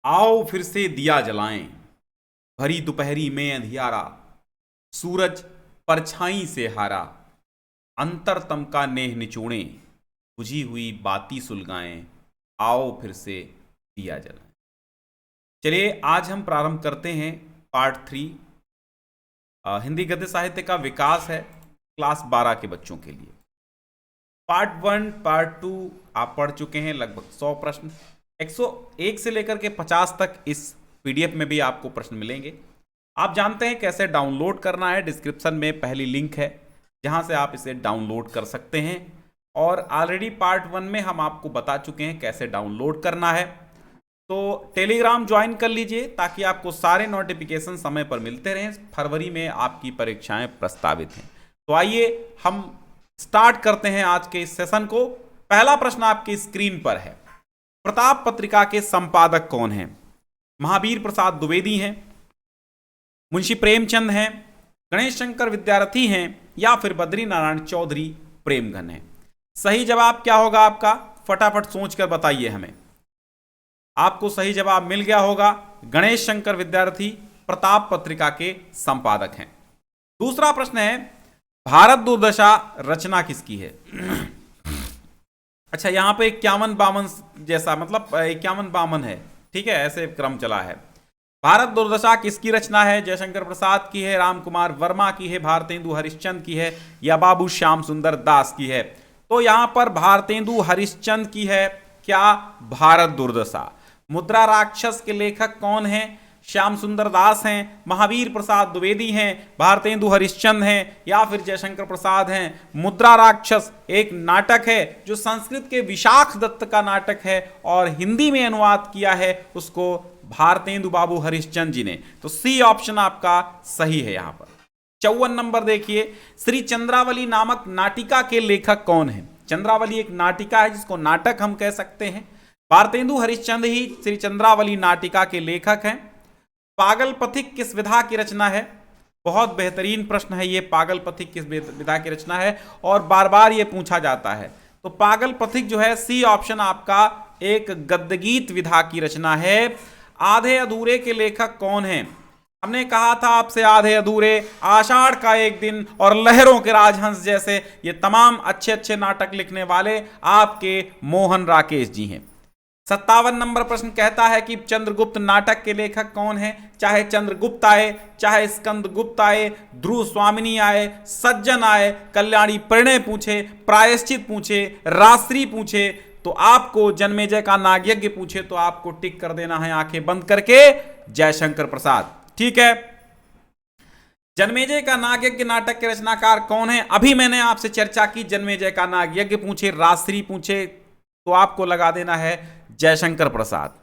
आओ फिर से दिया जलाएं, भरी दोपहरी में अंधियारा, सूरज परछाई से हारा, अंतरतम का नेह निचोड़े, बुझी हुई बाती सुलगाएं, आओ फिर से दिया जलाएं। चलिए आज हम प्रारंभ करते हैं पार्ट 3। हिंदी गद्य साहित्य का विकास है क्लास 12 के बच्चों के लिए। पार्ट 1 पार्ट 2 आप पढ़ चुके हैं, लगभग 100 प्रश्न 101 से लेकर के 50 तक इस पीडीएफ में भी आपको प्रश्न मिलेंगे। आप जानते हैं कैसे डाउनलोड करना है, डिस्क्रिप्शन में पहली लिंक है जहां से आप इसे डाउनलोड कर सकते हैं। और ऑलरेडी पार्ट 1 में हम आपको बता चुके हैं कैसे डाउनलोड करना है। तो टेलीग्राम ज्वाइन कर लीजिए ताकि आपको सारे नोटिफिकेशन समय पर मिलते रहें। फरवरी में आपकी परीक्षाएं प्रस्तावित हैं। तो आइए हम स्टार्ट करते हैं आज के इस सेशन को। पहला प्रश्न आपकी स्क्रीन पर है, प्रताप पत्रिका के संपादक कौन हैं? महावीर प्रसाद द्विवेदी हैं, मुंशी प्रेमचंद हैं, गणेश शंकर विद्यार्थी हैं या फिर बद्री नारायण चौधरी प्रेमघन हैं? सही जवाब क्या होगा आपका? फटाफट सोचकर बताइए हमें। आपको सही जवाब मिल गया होगा, गणेश शंकर विद्यार्थी प्रताप पत्रिका के संपादक हैं। दूसरा प्रश्न है, भारत दुर्दशा रचना किसकी है? अच्छा, यहां पे 51-52 जैसा, मतलब 51-52 है, ठीक है, ऐसे क्रम चला है। भारत दुर्दशा किसकी रचना है? जयशंकर प्रसाद की है, राम कुमार वर्मा की है, भारतेंदु हरिश्चंद्र की है या बाबू श्याम सुंदर दास की है? तो यहां पर भारतेंदु हरिश्चंद्र की है। क्या? भारत दुर्दशा। मुद्रा राक्षस के लेखक कौन हैं? श्याम सुंदर दास हैं, महावीर प्रसाद द्विवेदी हैं, भारतेंदु हरिश्चंद्र हैं या फिर जयशंकर प्रसाद हैं? मुद्रा राक्षस एक नाटक है जो संस्कृत के विशाख दत्त का नाटक है और हिंदी में अनुवाद किया है उसको भारतेंदु बाबू हरिश्चंद्र जी ने। तो सी ऑप्शन आपका सही है। यहां पर 54 नंबर देखिए, श्री चंद्रावली नामक नाटिका के लेखक कौन है? चंद्रावली एक नाटिका है जिसको नाटक हम कह सकते हैं। भारतेंदु हरिश्चंद्र ही श्री चंद्रावली नाटिका के लेखक हैं। पागल पथिक किस विधा की रचना है? बहुत बेहतरीन प्रश्न है ये, पागल पथिक किस विधा की रचना है और बार बार ये पूछा जाता है। तो पागल पथिक जो है, सी ऑप्शन आपका, एक गद्यगीत विधा की रचना है। आधे अधूरे के लेखक कौन हैं? हमने कहा था आपसे, आधे अधूरे, आषाढ़ का एक दिन और लहरों के राजहंस जैसे ये तमाम अच्छे अच्छे नाटक लिखने वाले आपके मोहन राकेश जी हैं। 57 नंबर प्रश्न कहता है कि चंद्रगुप्त नाटक के लेखक कौन है? चाहे चंद्रगुप्त आए, चाहे स्कंदगुप्त आए, ध्रुव स्वामिनी आए, सज्जन आए, कल्याणी परिणय पूछे, प्रायश्चित पूछे, रात्रि पूछे, तो आपको जन्मेजय का नागयज्ञ पूछे तो आपको टिक कर देना है आंखें बंद करके, जयशंकर प्रसाद। ठीक है, जन्मेजय का नागयज्ञ नाटक के रचनाकार कौन है? अभी मैंने आपसे चर्चा की, जन्मेजय का नागयज्ञ पूछे, रात्रि पूछे तो आपको लगा देना है जयशंकर प्रसाद।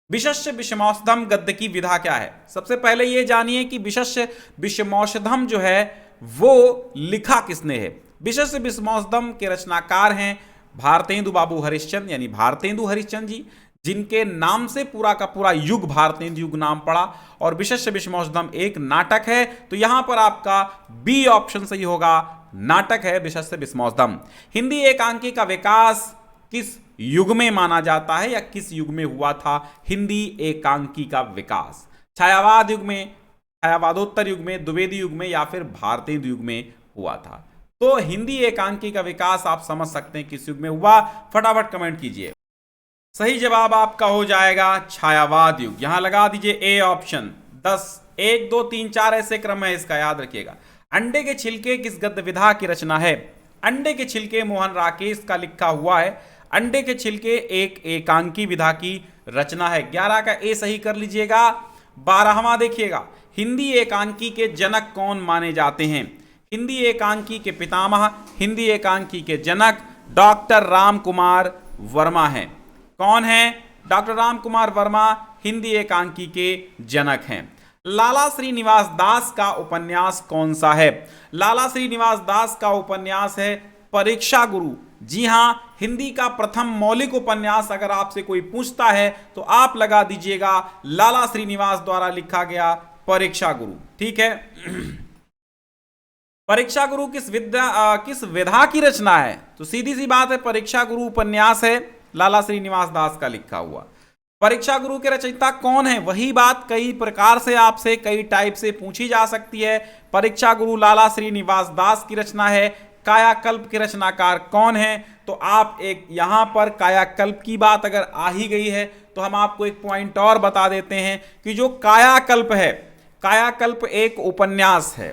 विशस्य विषमौषधम गद्य की विधा क्या है? सबसे पहले यह जानिए कि विशस्य विषमौषधम जो है वो लिखा किसने है। विशस्य विषमौषधम के रचनाकार हैं भारतेंदु बाबू हरिश्चंद्र, यानी भारतेंदु हरिश्चंद्र जी, जिनके नाम से पूरा का पूरा युग भारतेंदु युग नाम पड़ा। और विशस्य विषमौषधम एक नाटक है, तो यहां पर आपका बी ऑप्शन सही होगा, नाटक है विशस्य विषमौषधम। हिंदी एकांकी का विकास किस युग में माना जाता है या किस युग में हुआ था हिंदी एकांकी का विकास? छायावाद युग में, छायावादोत्तर युग में, द्विवेदी युग में या फिर भारतेंदु युग में हुआ था? तो हिंदी एकांकी का विकास आप समझ सकते हैं किस युग में हुआ। फटाफट कमेंट कीजिए। सही जवाब आपका हो जाएगा छायावाद युग। यहां लगा दीजिए ए ऑप्शन। 10 1 2 3 4 ऐसे क्रम है इसका, याद रखिएगा। अंडे के छिलके किस गद्य विधा की रचना है? अंडे के छिलके मोहन राकेश का लिखा हुआ है। अंडे के छिलके एक एकांकी विधा की रचना है। 11 का ए सही कर लीजिएगा। 12वां देखिएगा, हिंदी एकांकी के जनक कौन माने जाते हैं? हिंदी एकांकी के पितामह, हिंदी एकांकी के जनक डॉक्टर राम कुमार वर्मा हैं। कौन है? डॉक्टर राम कुमार वर्मा हिंदी एकांकी के जनक हैं। लाला श्रीनिवास दास का उपन्यास कौन सा है? लाला श्रीनिवास दास का उपन्यास है परीक्षा गुरु। जी हां, हिंदी का प्रथम मौलिक उपन्यास अगर आपसे कोई पूछता है तो आप लगा दीजिएगा लाला श्रीनिवास द्वारा लिखा गया परीक्षा गुरु। ठीक है, परीक्षा गुरु किस विधा की रचना है? तो सीधी सी बात है, परीक्षा गुरु उपन्यास है लाला श्रीनिवास दास का लिखा हुआ। परीक्षा गुरु के रचयिता कौन है, वही बात कई प्रकार से आपसे कई टाइप से पूछी जा सकती है। परीक्षा गुरु लाला श्रीनिवास दास की रचना है। कायाकल्प के रचनाकार कौन है, तो आप एक यहां पर कायाकल्प की बात अगर आ ही गई है तो हम आपको एक पॉइंट और बता देते हैं कि जो कायाकल्प है, कायाकल्प एक उपन्यास है।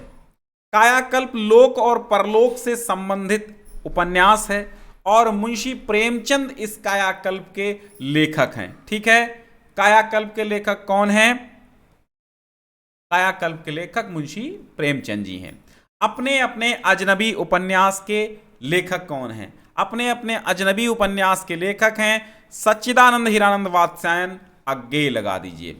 कायाकल्प लोक और परलोक से संबंधित उपन्यास है और मुंशी प्रेमचंद इस कायाकल्प के लेखक हैं। ठीक है, कायाकल्प के लेखक कौन हैं? कायाकल्प के लेखक मुंशी प्रेमचंद जी हैं। अपने अपने अजनबी उपन्यास के लेखक कौन हैं? अपने अपने अजनबी उपन्यास के लेखक हैं सच्चिदानंद हीरानंद वात्स्यायन, अज्ञेय लगा दीजिए।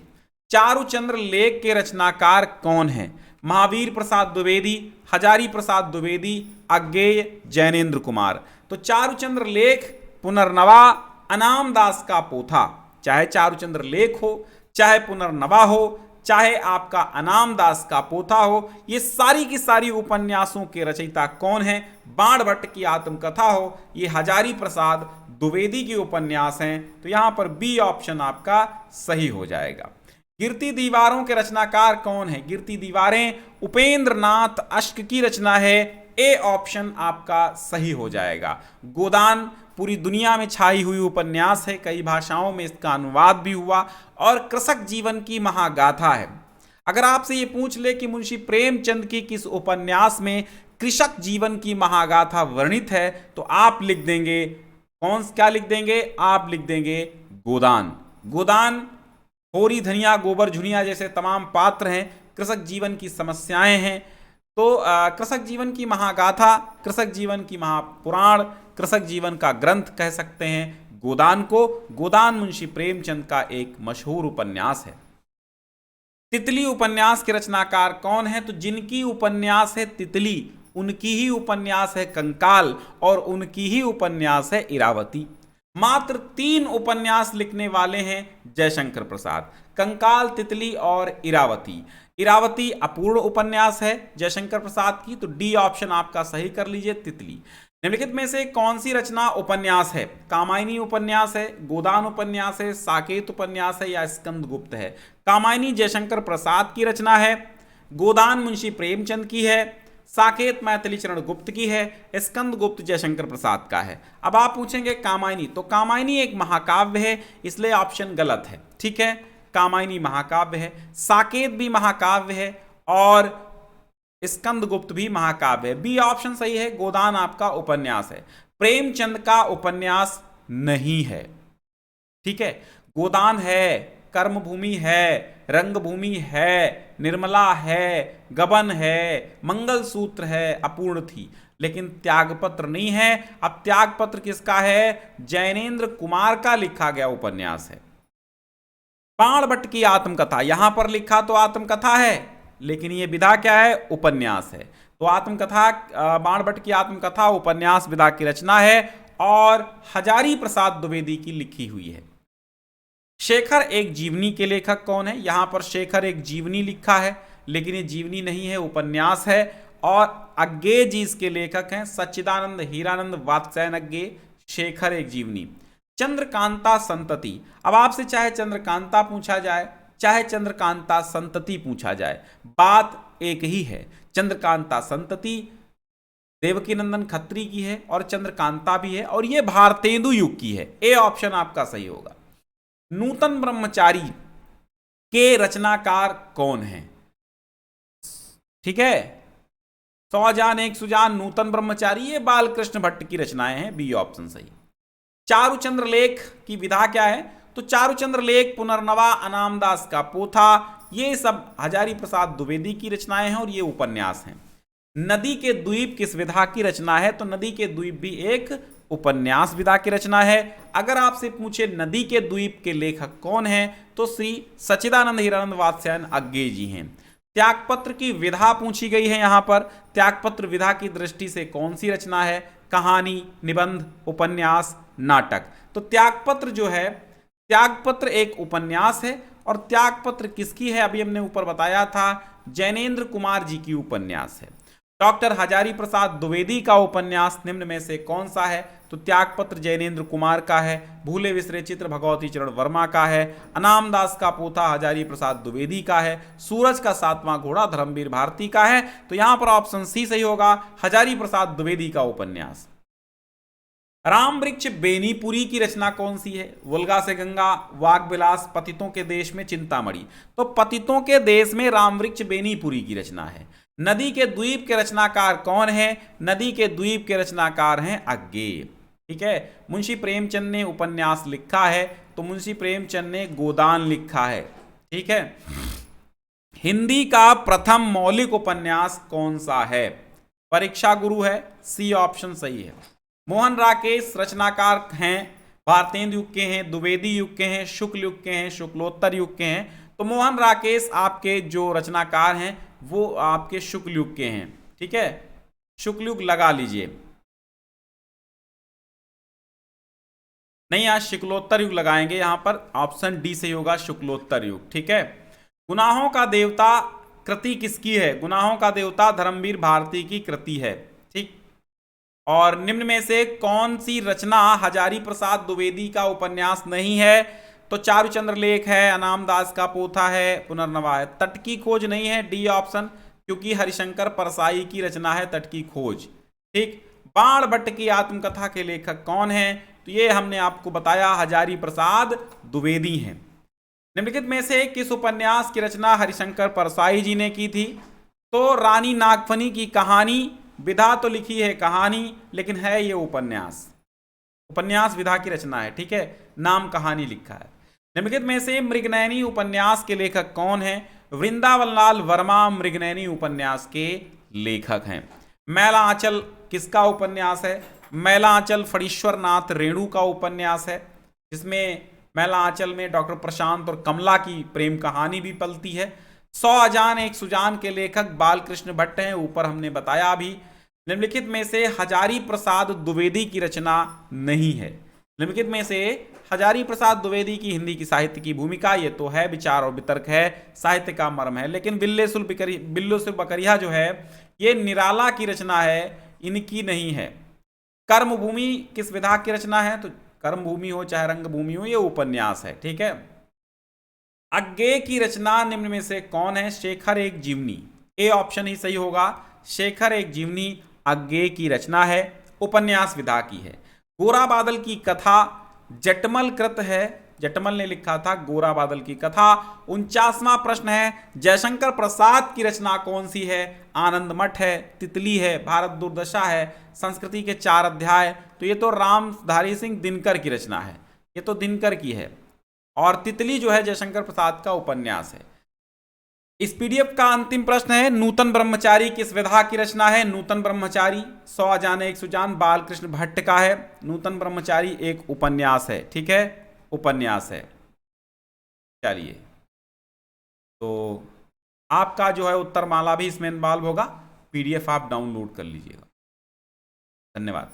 चारुचंद्र लेख के रचनाकार कौन हैं? महावीर प्रसाद द्विवेदी, हजारी प्रसाद द्विवेदी, अज्ञेय, जैनेन्द्र कुमार। तो चारुचंद्र लेख पुनर्नवा अनाम दास का पोथा, चाहे चारुचंद्र लेख हो, चाहे पुनर्नवा हो, चाहे आपका अनाम दास का पोथा हो, ये सारी की सारी उपन्यासों के रचयिता कौन हैं? बाण भट्ट की आत्मकथा हो, ये हजारी प्रसाद द्विवेदी के उपन्यास हैं। तो यहां पर बी ऑप्शन आपका सही हो जाएगा। गिरती दीवारों के रचनाकार कौन है? गिरती दीवारें उपेंद्र नाथ अश्क की रचना है। ए ऑप्शन आपका सही हो जाएगा। गोदान पूरी दुनिया में छाई हुई उपन्यास है, कई भाषाओं में इसका अनुवाद भी हुआ और कृषक जीवन की महागाथा है। अगर आपसे ये पूछ ले कि मुंशी प्रेमचंद की किस उपन्यास में कृषक जीवन की महागाथा वर्णित है, तो आप लिख देंगे क्या लिख देंगे? आप लिख देंगे गोदान। गोदान होरी धनिया गोबर झुनिया जैसे तमाम पात्र हैं, कृषक जीवन की समस्याएं हैं। तो कृषक जीवन की महागाथा, कृषक जीवन की महापुराण, कृषक जीवन का ग्रंथ कह सकते हैं गोदान को। गोदान मुंशी प्रेमचंद का एक मशहूर उपन्यास है। तितली उपन्यास के रचनाकार कौन है? तो जिनकी उपन्यास है तितली, उनकी ही उपन्यास है कंकाल और उनकी ही उपन्यास है इरावती। मात्र 3 उपन्यास लिखने वाले हैं जयशंकर प्रसाद, कंकाल, तितली और इरावती। इरावती अपूर्ण उपन्यास है जयशंकर प्रसाद की, तो डी ऑप्शन आपका सही कर लीजिए, तितली। निम्नलिखित में से कौन सी रचना उपन्यास है? कामायनी उपन्यास है, गोदान उपन्यास है, साकेत उपन्यास है या स्कंदगुप्त है? कामायनी जयशंकर प्रसाद की रचना है, गोदान मुंशी प्रेमचंद की है, साकेत मैथिली चरण गुप्त की है, स्कंदगुप्त जयशंकर प्रसाद का है। अब आप पूछेंगे कामायनी, तो कामायनी एक महाकाव्य है, इसलिए ऑप्शन गलत है। ठीक है, कामायनी महाकाव्य है, साकेत भी महाकाव्य है और स्कंदगुप्त भी महाकाव्य है। बी ऑप्शन सही है, गोदान आपका उपन्यास है, प्रेमचंद का उपन्यास नहीं है। ठीक है, गोदान है, कर्मभूमि है, रंगभूमि है, निर्मला है, गबन है, मंगलसूत्र है, अपूर्ण थी, लेकिन त्यागपत्र नहीं है। अब त्यागपत्र किसका है? जैनेन्द्र कुमार का लिखा गया उपन्यास है। बाण भट्ट की आत्मकथा, यहां पर लिखा तो आत्मकथा है, लेकिन यह विधा क्या है? उपन्यास है। तो आत्मकथा, बाण भट्ट की आत्मकथा उपन्यास विधा की रचना है और हजारी प्रसाद द्विवेदी की लिखी हुई है। शेखर एक जीवनी के लेखक कौन है? यहां पर शेखर एक जीवनी लिखा है, लेकिन ये जीवनी नहीं है, उपन्यास है और अज्ञेय जी इसके लेखक हैं सच्चिदानंद हीरानंद वात्स्यायन अज्ञेय। शेखर एक जीवनी। चंद्रकांता संतति, अब आपसे चाहे चंद्रकांता पूछा जाए चाहे चंद्रकांता संतति पूछा जाए, बात एक ही है। चंद्रकांता संतति देवकीनंदन खत्री की है और चंद्रकांता भी है और यह भारतेंदु युग की है। ए ऑप्शन आपका सही होगा। नूतन ब्रह्मचारी के रचनाकार कौन है? ठीक है, 100 जान एक सुजान, नूतन ब्रह्मचारी, ये बालकृष्ण भट्ट की रचनाएं हैं। बी ऑप्शन सही। चारुचंद्र लेख की विधा क्या है? तो चारुचंद्र लेख पुनर्नवा अनाम दास का पोथा, ये सब हजारी प्रसाद द्विवेदी की रचनाएं हैं और ये उपन्यास हैं। नदी के द्वीप किस विधा की रचना है? तो नदी के द्वीप भी एक उपन्यास विधा की रचना है। अगर आपसे पूछे नदी के द्वीप के लेखक कौन हैं, तो श्री सच्चिदानंद हीरानंद वात्स्यायन अज्ञेय जी हैं। त्यागपत्र की विधा पूछी गई है। यहां पर त्यागपत्र विधा की दृष्टि से कौन सी रचना है? कहानी, निबंध, उपन्यास, नाटक। तो त्यागपत्र जो है, त्यागपत्र एक उपन्यास है और त्यागपत्र किसकी है? अभी हमने ऊपर बताया था, जैनेन्द्र कुमार जी की उपन्यास है। डॉक्टर हजारी प्रसाद द्विवेदी का उपन्यास निम्न में से कौन सा है? तो त्यागपत्र जैनेन्द्र कुमार का है, भूले विसरे चित्र भगवती चरण वर्मा का है, अनाम दास का पोथा हजारी प्रसाद द्विवेदी का है, सूरज का सातवां घोड़ा धर्मवीर भारती का है। तो यहां पर ऑप्शन सी सही होगा, हजारी प्रसाद द्विवेदी का उपन्यास। राम वृक्ष बेनीपुरी की रचना कौन सी है? वोल्गा से गंगा, वाग विलास, पतितों के देश में चिंतामणि। तो पतितों के देश में राम वृक्ष बेनीपुरी की रचना है। नदी के द्वीप के रचनाकार कौन है? नदी के द्वीप के रचनाकार हैं अज्ञे। ठीक है, मुंशी प्रेमचंद ने उपन्यास लिखा है, तो मुंशी प्रेमचंद ने गोदान लिखा है। ठीक है, हिंदी का प्रथम मौलिक उपन्यास कौन सा है? परीक्षा गुरु है, सी ऑप्शन सही है। मोहन राकेश रचनाकार हैं, भारतेंदु युग के हैं, द्विवेदी युग के हैं, शुक्ल युग के हैं, शुक्लोत्तर युग के हैं। तो मोहन राकेश आपके जो रचनाकार हैं वो आपके शुक्ल युग के हैं। ठीक है, शुक्ल युग लगा लीजिए, नहीं आज शुक्लोत्तर युग लगाएंगे, यहां पर ऑप्शन डी से होगा शुक्लोत्तर युग। ठीक है, गुनाहों का देवता कृति किसकी है? गुनाहों का देवता धर्मवीर भारती की कृति है। ठीक, और निम्न में से कौन सी रचना हजारी प्रसाद द्विवेदी का उपन्यास नहीं है? तो चारुचंद्र लेख है, अनाम दास का पोथा है, पुनर्नवा है। तट की खोज नहीं है, डी ऑप्शन, क्योंकि हरिशंकर परसाई की रचना है तट की खोज। ठीक, बाण भट्ट की आत्मकथा के लेखक कौन है? तो ये हमने आपको बताया, हजारी प्रसाद द्विवेदी हैं। निम्नलिखित में से किस उपन्यास की रचना हरिशंकर परसाई जी ने की थी? तो रानी नागफनी की कहानी। विधा तो लिखी है कहानी, लेकिन है ये उपन्यास, उपन्यास विधा की रचना है। ठीक है, नाम कहानी लिखा है। निम्नलिखित में से मृगनयनी उपन्यास के लेखक कौन है? वृंदावन लाल वर्मा मृगनयनी उपन्यास के लेखक हैं। मैला आंचल किसका उपन्यास है? मैला आंचल फणीश्वर नाथ रेणु का उपन्यास है, जिसमें मैला आंचल में डॉक्टर प्रशांत और कमला की प्रेम कहानी भी पलती है। 100 अजान एक सुजान के लेखक बालकृष्ण भट्ट हैं, ऊपर हमने बताया भी। निम्नलिखित में से हजारी प्रसाद द्विवेदी की रचना नहीं है। निम्नलिखित में से हजारी प्रसाद द्विवेदी की हिंदी की साहित्य की भूमिका, ये तो है विचार और वितर्क है, साहित्य का मर्म है। लेकिन बिल्लो बकरिया जो है ये निराला की रचना है, इनकी नहीं है। कर्मभूमि किस विधा की रचना है? तो कर्मभूमि हो चाहे रंगभूमि हो, ये उपन्यास है। ठीक है, अज्ञे की रचना निम्न में से कौन है? शेखर एक जीवनी, ए ऑप्शन ही सही होगा। शेखर एक जीवनी अज्ञे की रचना है, उपन्यास विधा की है। गोरा बादल की कथा जटमल कृत है, जटमल ने लिखा था गोरा बादल की कथा। 49वां प्रश्न है, जयशंकर प्रसाद की रचना कौन सी है? आनंद मठ है, तितली है, भारत दुर्दशा है, संस्कृति के 4 अध्याय। तो ये तो रामधारी सिंह दिनकर की रचना है, ये तो दिनकर की है। और तितली जो है जयशंकर प्रसाद का उपन्यास है। इस पीडीएफ का अंतिम प्रश्न है, नूतन ब्रह्मचारी किस विधा की रचना है? नूतन ब्रह्मचारी 100 अजान एक सुजान बालकृष्ण भट्ट का है। नूतन ब्रह्मचारी एक उपन्यास है। ठीक है, उपन्यास है। चलिए, तो आपका जो है उत्तर माला भी इसमें इन्वॉल्व होगा, पीडीएफ आप डाउनलोड कर लीजिएगा। धन्यवाद।